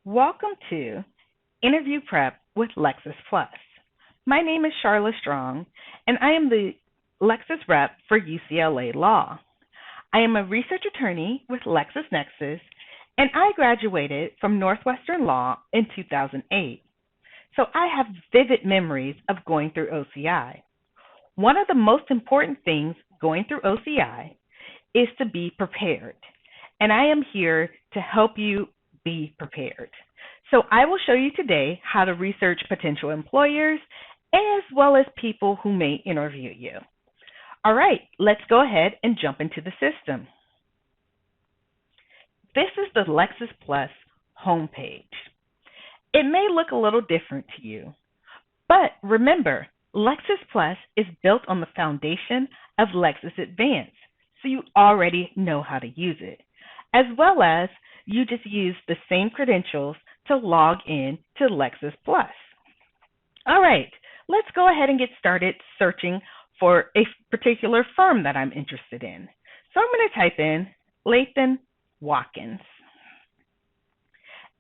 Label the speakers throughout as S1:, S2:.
S1: Welcome to Interview Prep with Lexis Plus. My name is Charla Strong, and I am the Lexis rep for UCLA Law. I am a research attorney with LexisNexis, and I graduated from Northwestern Law in 2008. So I have vivid memories of going through OCI. One of the most important things going through OCI is to be prepared, and I am here to help you be prepared. So I will show you today how to research potential employers as well as people who may interview you. All right, let's go ahead and jump into the system. This is the Lexis Plus homepage. It may look a little different to you, but remember, Lexis Plus is built on the foundation of Lexis Advance, so you already know how to use it, as well as you just use the same credentials to log in to Lexis Plus. All right, let's go ahead and get started searching for a particular firm that I'm interested in. So I'm going to type in Latham Watkins.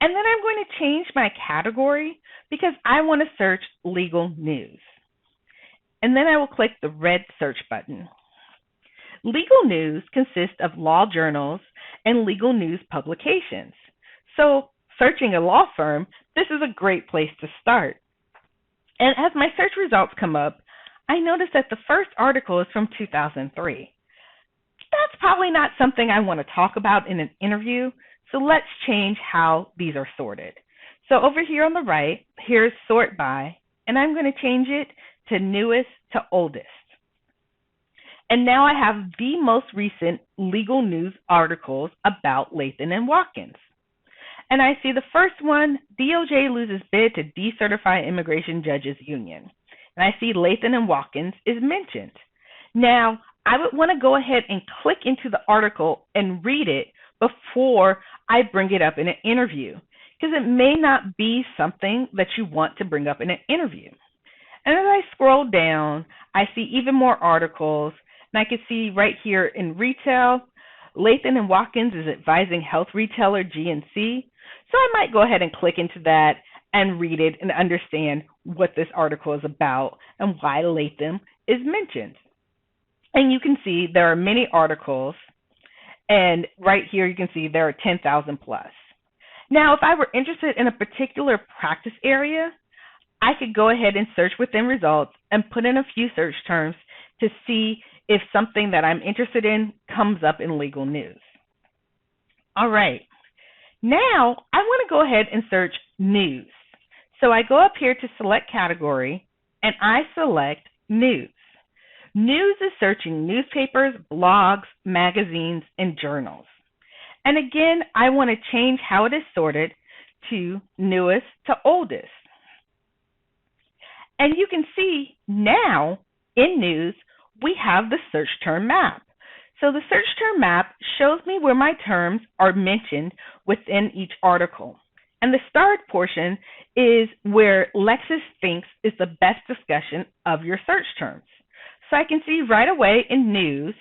S1: And then I'm going to change my category because I want to search legal news. And then I will click the red search button. Legal news consists of law journals and legal news publications. So searching a law firm, this is a great place to start. And as my search results come up, I notice that the first article is from 2003. That's probably not something I want to talk about in an interview, so let's change how these are sorted. So over here on the right, here's sort by, and I'm going to change it to newest to oldest. And now I have the most recent legal news articles about Latham and Watkins. And I see the first one, DOJ loses bid to decertify immigration judges union. And I see Latham and Watkins is mentioned. Now, I would want to go ahead and click into the article and read it before I bring it up in an interview, because it may not be something that you want to bring up in an interview. And as I scroll down, I see even more articles. And I can see right here in retail, Latham and Watkins is advising health retailer GNC. So I might go ahead and click into that and read it and understand what this article is about and why Latham is mentioned. And you can see there are many articles. And right here you can see there are 10,000 plus. Now, if I were interested in a particular practice area, I could go ahead and search within results and put in a few search terms to see if something that I'm interested in comes up in legal news. All right. Now, I want to go ahead and search news. So I go up here to select category, and I select news. News is searching newspapers, blogs, magazines, and journals. And again, I want to change how it is sorted to newest to oldest. And you can see now in news, we have the search term map. So the search term map shows me where my terms are mentioned within each article. And the starred portion is where Lexis thinks is the best discussion of your search terms. So I can see right away in news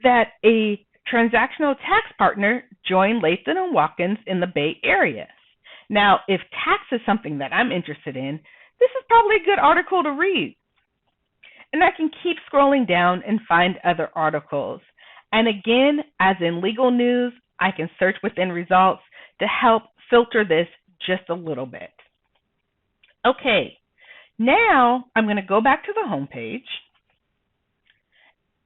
S1: that a transactional tax partner joined Latham and Watkins in the Bay Area. Now, if tax is something that I'm interested in, this is probably a good article to read. And I can keep scrolling down and find other articles. And again, as in legal news, I can search within results to help filter this just a little bit. Okay, now I'm going to go back to the home page.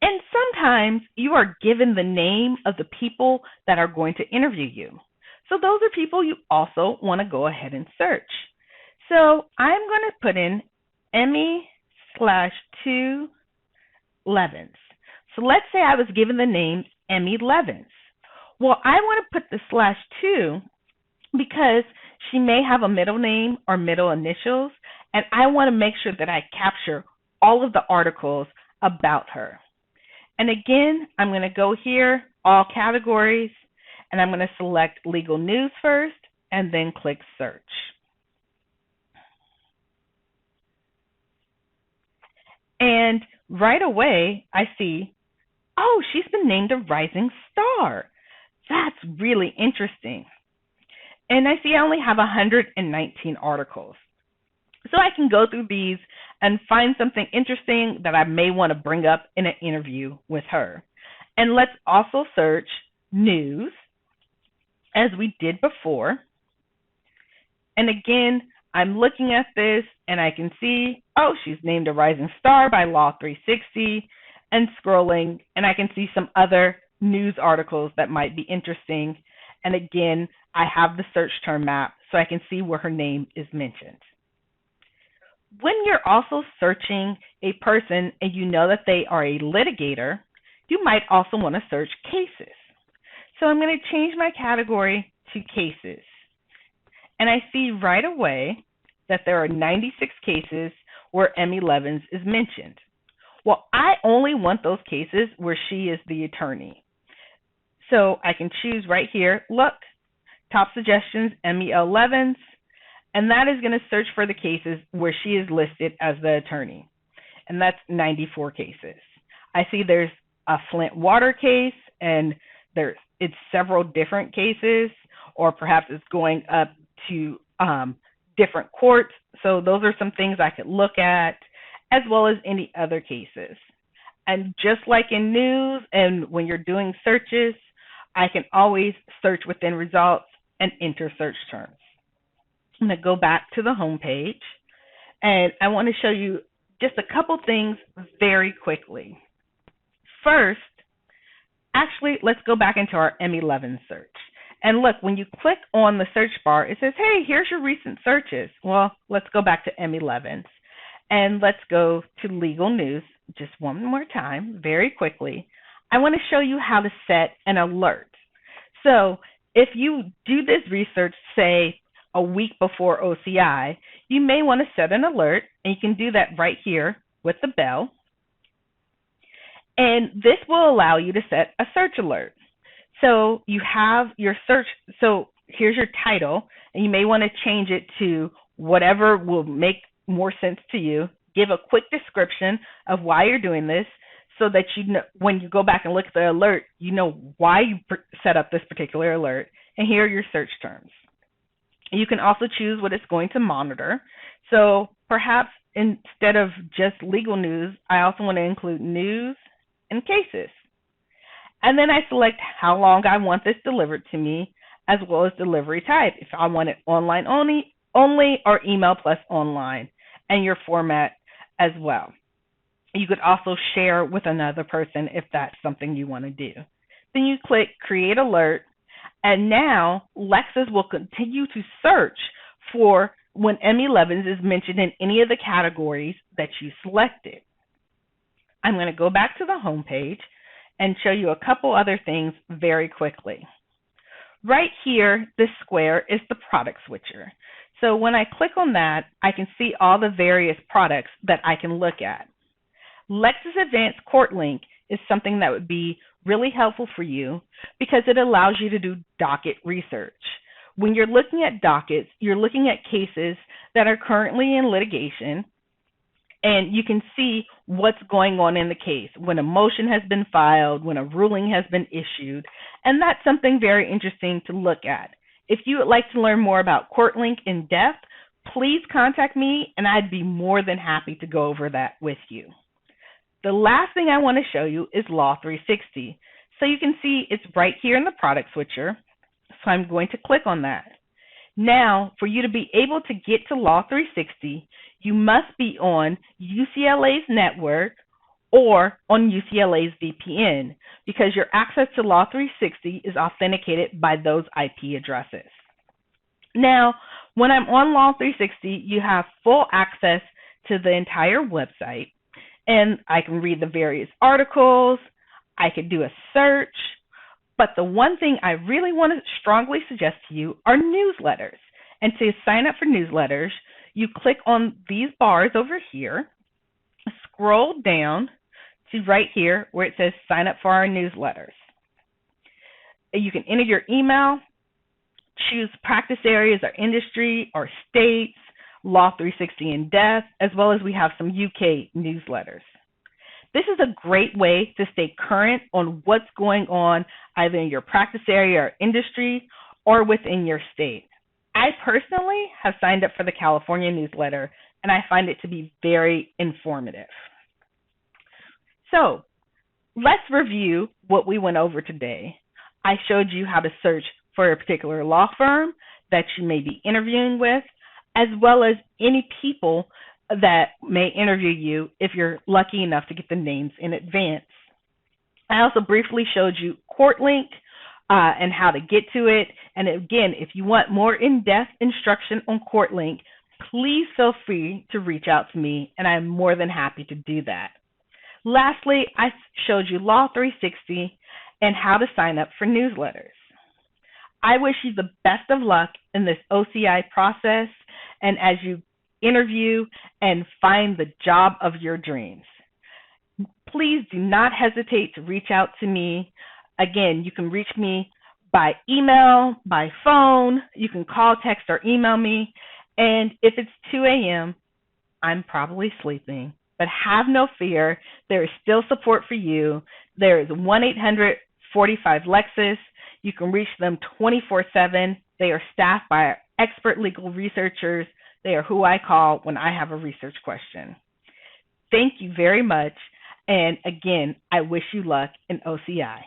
S1: And sometimes you are given the name of the people that are going to interview you. So those are people you also want to go ahead and search. So I'm going to put in Emmy/2 Levins. So let's say I was given the name Emmy Levins. Well, I want to put the /2 because she may have a middle name or middle initials, and I want to make sure that I capture all of the articles about her. And again, I'm going to go here, all categories, and I'm going to select legal news first and then click search. And right away, I see, oh, she's been named a rising star. That's really interesting. And I see I only have 119 articles. So I can go through these and find something interesting that I may want to bring up in an interview with her. And let's also search news as we did before. And again, I'm looking at this and I can see, oh, she's named a rising star by Law 360, and scrolling, and I can see some other news articles that might be interesting. And again, I have the search term map so I can see where her name is mentioned. When you're also searching a person and you know that they are a litigator, you might also want to search cases. So I'm going to change my category to cases. And I see right away that there are 96 cases where Emmy Levins is mentioned. Well, I only want those cases where she is the attorney. So I can choose right here, look, top suggestions, Emmy L. Levins, and that is going to search for the cases where she is listed as the attorney. And that's 94 cases. I see there's a Flint water case, and it's several different cases, or perhaps it's going up to different courts. So those are some things I could look at, as well as any other cases. And just like in news and when you're doing searches, I can always search within results and enter search terms. I'm going to go back to the home page, and I want to show you just a couple things very quickly. First, actually, let's go back into our Emmy Levins search. And look, when you click on the search bar, it says, hey, here's your recent searches. Well, let's go back to Emmy Levins, and let's go to legal news just one more time, very quickly. I want to show you how to set an alert. So if you do this research, say, a week before OCI, you may want to set an alert, and you can do that right here with the bell. And this will allow you to set a search alert. So you have your search, so here's your title, and you may want to change it to whatever will make more sense to you. Give a quick description of why you're doing this so that you know when you go back and look at the alert, you know why you set up this particular alert, and here are your search terms. You can also choose what it's going to monitor. So perhaps instead of just legal news, I also want to include news and cases. And then I select how long I want this delivered to me, as well as delivery type. If I want it online only or email plus online, and your format as well. You could also share with another person if that's something you want to do. Then you click Create Alert, and now Lexis will continue to search for when Emmy Levins is mentioned in any of the categories that you selected. I'm going to go back to the home page and show you a couple other things very quickly. Right here, this square is the product switcher. So when I click on that, I can see all the various products that I can look at. Lexis Advanced Court Link is something that would be really helpful for you because it allows you to do docket research. When you're looking at dockets, you're looking at cases that are currently in litigation, and you can see what's going on in the case, when a motion has been filed, when a ruling has been issued, and that's something very interesting to look at. If you would like to learn more about CourtLink in depth, please contact me, and I'd be more than happy to go over that with you. The last thing I want to show you is Law 360. So you can see it's right here in the product switcher, so I'm going to click on that. Now, for you to be able to get to Law 360, you must be on UCLA's network or on UCLA's VPN because your access to Law 360 is authenticated by those IP addresses. Now, when I'm on Law 360, you have full access to the entire website, and I can read the various articles, I could do a search, but the one thing I really want to strongly suggest to you are newsletters. And to sign up for newsletters, you click on these bars over here, scroll down to right here where it says sign up for our newsletters. You can enter your email, choose practice areas or industry or states, Law 360 in depth, as well as we have some UK newsletters. This is a great way to stay current on what's going on either in your practice area or industry or within your state. I personally have signed up for the California newsletter, and I find it to be very informative. So, let's review what we went over today. I showed you how to search for a particular law firm that you may be interviewing with, as well as any people that may interview you if you're lucky enough to get the names in advance. I also briefly showed you CourtLink and how to get to it. And again, if you want more in-depth instruction on CourtLink, please feel free to reach out to me, and I'm more than happy to do that. Lastly, I showed you Law 360 and how to sign up for newsletters. I wish you the best of luck in this OCI process and as you interview and find the job of your dreams. Please do not hesitate to reach out to me. Again, you can reach me by email, by phone. You can call, text, or email me. And if it's 2 a.m., I'm probably sleeping. But have no fear. There is still support for you. There is 1-800-45-LEXIS. You can reach them 24/7. They are staffed by our expert legal researchers. They are who I call when I have a research question. Thank you very much. And again, I wish you luck in OCI.